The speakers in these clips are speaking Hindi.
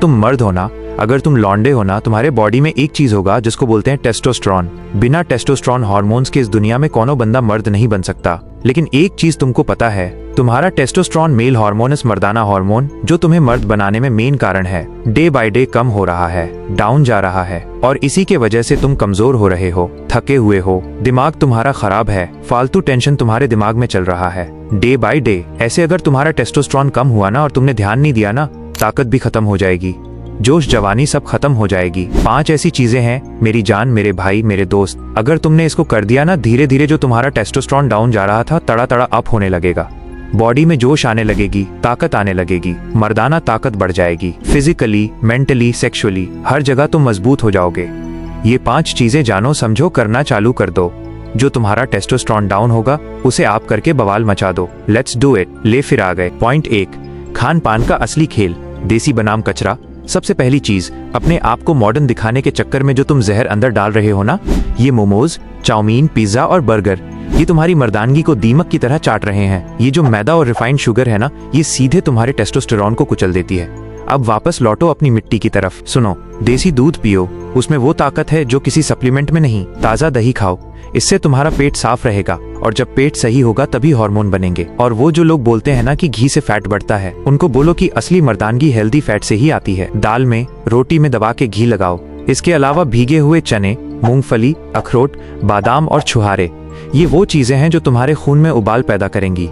तुम मर्द हो ना, अगर तुम लौंडे हो ना, तुम्हारे बॉडी में एक चीज होगा जिसको बोलते हैं टेस्टोस्टेरोन। बिना टेस्टोस्टेरोन हार्मोन्स के इस दुनिया में कोनो बंदा मर्द नहीं बन सकता। लेकिन एक चीज तुमको पता है, तुम्हारा टेस्टोस्टेरोन मेल हार्मोन इस मर्दाना हार्मोन जो तुम्हें मर्द बनाने में मेन कारण है, डे बाय डे कम हो रहा है, डाउन जा रहा है। और इसी के वजह से तुम कमजोर हो रहे हो, थके हुए हो, दिमाग तुम्हारा खराब है, फालतू टेंशन तुम्हारे दिमाग में चल रहा है डे बाय डे। ऐसे अगर तुम्हारा टेस्टोस्टेरोन कम हुआ ना और तुमने ध्यान नहीं दिया ना, ताकत भी खत्म हो जाएगी, जोश जवानी सब खत्म हो जाएगी। 5 ऐसी चीजें हैं मेरी जान, मेरे भाई, मेरे दोस्त, अगर तुमने इसको कर दिया ना, धीरे धीरे जो तुम्हारा टेस्टोस्टेरोन डाउन जा रहा था तड़ा तड़ा अप होने लगेगा। बॉडी में जोश आने लगेगी, ताकत आने लगेगी, मर्दाना ताकत बढ़ जाएगी। फिजिकली, मेंटली, सेक्सुअली, हर जगह तुम मजबूत हो जाओगे। ये 5 चीजें जानो समझो, करना चालू कर दो। जो तुम्हारा टेस्टोस्टेरोन डाउन होगा उसे आप करके बवाल मचा दो। Let's do it. ले फिर आ गए। पॉइंट 1, खान पान का असली खेल, देसी बनाम कचरा। सबसे पहली चीज, अपने आप को मॉडर्न दिखाने के चक्कर में जो तुम जहर अंदर डाल रहे हो ना, ये मोमोज, चाउमीन, पिज्जा और बर्गर, ये तुम्हारी मर्दानगी को दीमक की तरह चाट रहे हैं। ये जो मैदा और रिफाइंड शुगर है ना, ये सीधे तुम्हारे टेस्टोस्टेरोन को कुचल देती है। अब वापस लौटो अपनी मिट्टी की तरफ। सुनो, देसी दूध पियो, उसमें वो ताकत है जो किसी सप्लीमेंट में नहीं। ताज़ा दही खाओ, इससे तुम्हारा पेट साफ रहेगा, और जब पेट सही होगा तभी हार्मोन बनेंगे। और वो जो लोग बोलते हैं ना कि घी से फैट बढ़ता है, उनको बोलो कि असली मर्दानगी हेल्दी फैट से ही आती है। दाल में, रोटी में दबा के घी लगाओ। इसके अलावा भीगे हुए चने, मूंगफली, अखरोट, बादाम और छुहारे, ये वो चीजें हैं जो तुम्हारे खून में उबाल पैदा करेंगी।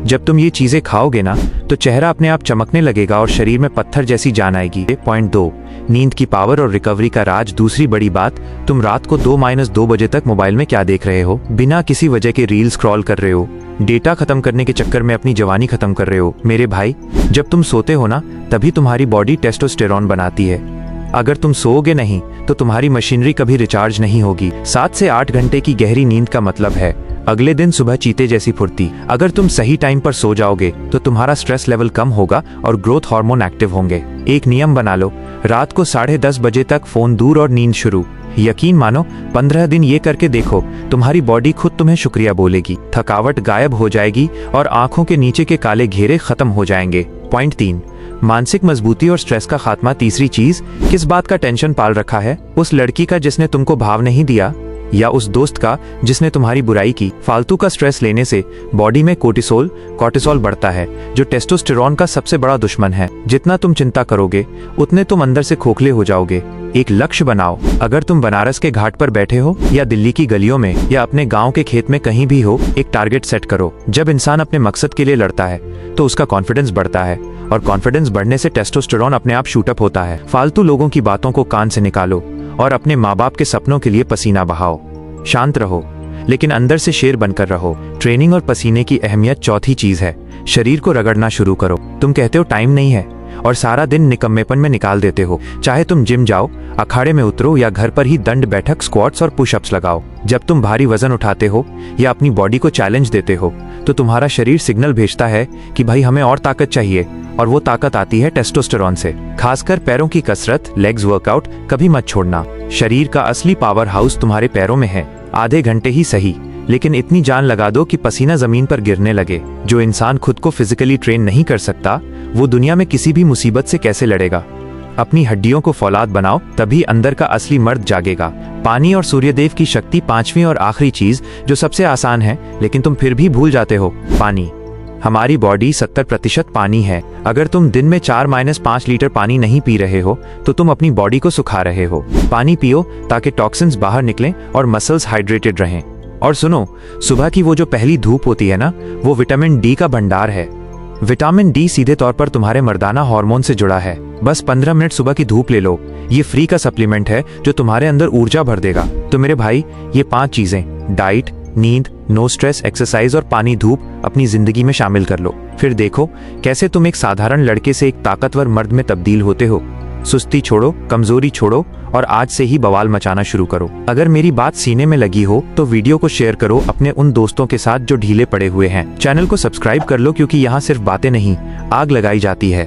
जब तुम ये चीजें खाओगे ना, तो चेहरा अपने आप चमकने लगेगा और शरीर में पत्थर जैसी जान आएगी। पॉइंट 2, नींद की पावर और रिकवरी का राज। दूसरी बड़ी बात, तुम रात को 2-2 बजे तक मोबाइल में क्या देख रहे हो? बिना किसी वजह के रील स्क्रॉल कर रहे हो, डेटा खत्म करने के चक्कर में अपनी जवानी खत्म कर रहे हो। मेरे भाई, जब तुम सोते हो ना, तभी तुम्हारी बॉडी टेस्टोस्टेरोन बनाती है। अगर तुम सोओगे नहीं तो तुम्हारी मशीनरी कभी रिचार्ज नहीं होगी। 7 से 8 घंटे की गहरी नींद का मतलब है अगले दिन सुबह चीते जैसी फुर्ती। अगर तुम सही टाइम पर सो जाओगे तो तुम्हारा स्ट्रेस लेवल कम होगा और ग्रोथ हार्मोन एक्टिव होंगे। एक नियम बना लो, रात को 10:30 बजे तक फोन दूर और नींद शुरू। यकीन मानो, 15 दिन ये करके देखो, तुम्हारी बॉडी खुद तुम्हें शुक्रिया बोलेगी। थकावट गायब हो जाएगी और आंखों के नीचे के काले घेरे खत्म हो जाएंगे। पॉइंट 3, मानसिक मजबूती और स्ट्रेस का खात्मा। तीसरी चीज, किस बात का टेंशन पाल रखा है? उस लड़की का जिसने तुमको भाव नहीं दिया, या उस दोस्त का जिसने तुम्हारी बुराई की? फालतू का स्ट्रेस लेने से बॉडी में कोर्टिसोल बढ़ता है, जो टेस्टोस्टेरोन का सबसे बड़ा दुश्मन है। जितना तुम चिंता करोगे उतने तुम अंदर से खोखले हो जाओगे। एक लक्ष्य बनाओ। अगर तुम बनारस के घाट पर बैठे हो या दिल्ली की गलियों में या अपने गांव के खेत में कहीं भी हो, एक टारगेट सेट करो। जब इंसान अपने मकसद के लिए लड़ता है तो उसका कॉन्फिडेंस बढ़ता है, और कॉन्फिडेंस बढ़ने से टेस्टोस्टेरोन अपने आप शूट अप होता है। फालतू लोगों की बातों को कान से निकालो और अपने माँ बाप के सपनों के लिए पसीना बहाओ। शांत रहो लेकिन अंदर से शेर बनकर रहो। ट्रेनिंग और पसीने की अहमियत। चौथी चीज है, शरीर को रगड़ना शुरू करो। तुम कहते हो टाइम नहीं है और सारा दिन निकम्मेपन में निकाल देते हो। चाहे तुम जिम जाओ, अखाड़े में उतरो या घर पर ही दंड बैठक, स्क्वाट्स और पुशअप्स लगाओ। जब तुम भारी वजन उठाते हो या अपनी बॉडी को चैलेंज देते हो तो तुम्हारा शरीर सिग्नल भेजता है कि भाई हमें और ताकत चाहिए, और वो ताकत आती है टेस्टोस्टेरोन से। खासकर पैरों की कसरत, लेग्स वर्कआउट कभी मत छोड़ना। शरीर का असली पावर हाउस तुम्हारे पैरों में है। आधे घंटे ही सही, लेकिन इतनी जान लगा दो कि पसीना जमीन पर गिरने लगे। जो इंसान खुद को फिजिकली ट्रेन नहीं कर सकता, वो दुनिया में किसी भी मुसीबत से कैसे लड़ेगा? अपनी हड्डियों को फौलाद बनाओ, तभी अंदर का असली मर्द जागेगा। पानी और सूर्यदेव की शक्ति। 5वीं और आखिरी चीज जो सबसे आसान है लेकिन तुम फिर भी भूल जाते हो, पानी। हमारी बॉडी 70% पानी है। अगर तुम दिन में 4-5 लीटर पानी नहीं पी रहे हो तो तुम अपनी बॉडी को सुखा रहे हो। पानी पियो ताकि टॉक्सिन्स बाहर निकलें और मसल्स हाइड्रेटेड रहें। और सुनो, सुबह की वो जो पहली धूप होती है ना, वो विटामिन डी का भंडार है। विटामिन डी सीधे तौर पर तुम्हारे मर्दाना हार्मोन से जुड़ा है। बस 15 मिनट सुबह की धूप ले लो। ये फ्री का सप्लीमेंट है जो तुम्हारे अंदर ऊर्जा भर देगा। तो मेरे भाई, ये 5 चीजें, डाइट, नींद, नो स्ट्रेस, एक्सरसाइज और पानी, धूप, अपनी जिंदगी में शामिल कर लो। फिर देखो कैसे तुम एक साधारण लड़के से एक ताकतवर मर्द में तब्दील होते हो। सुस्ती छोड़ो, कमजोरी छोड़ो और आज से ही बवाल मचाना शुरू करो। अगर मेरी बात सीने में लगी हो तो वीडियो को शेयर करो अपने उन दोस्तों के साथ जो ढीले पड़े हुए हैं। चैनल को सब्सक्राइब कर लो, क्योंकि यहाँ सिर्फ बातें नहीं, आग लगाई जाती है।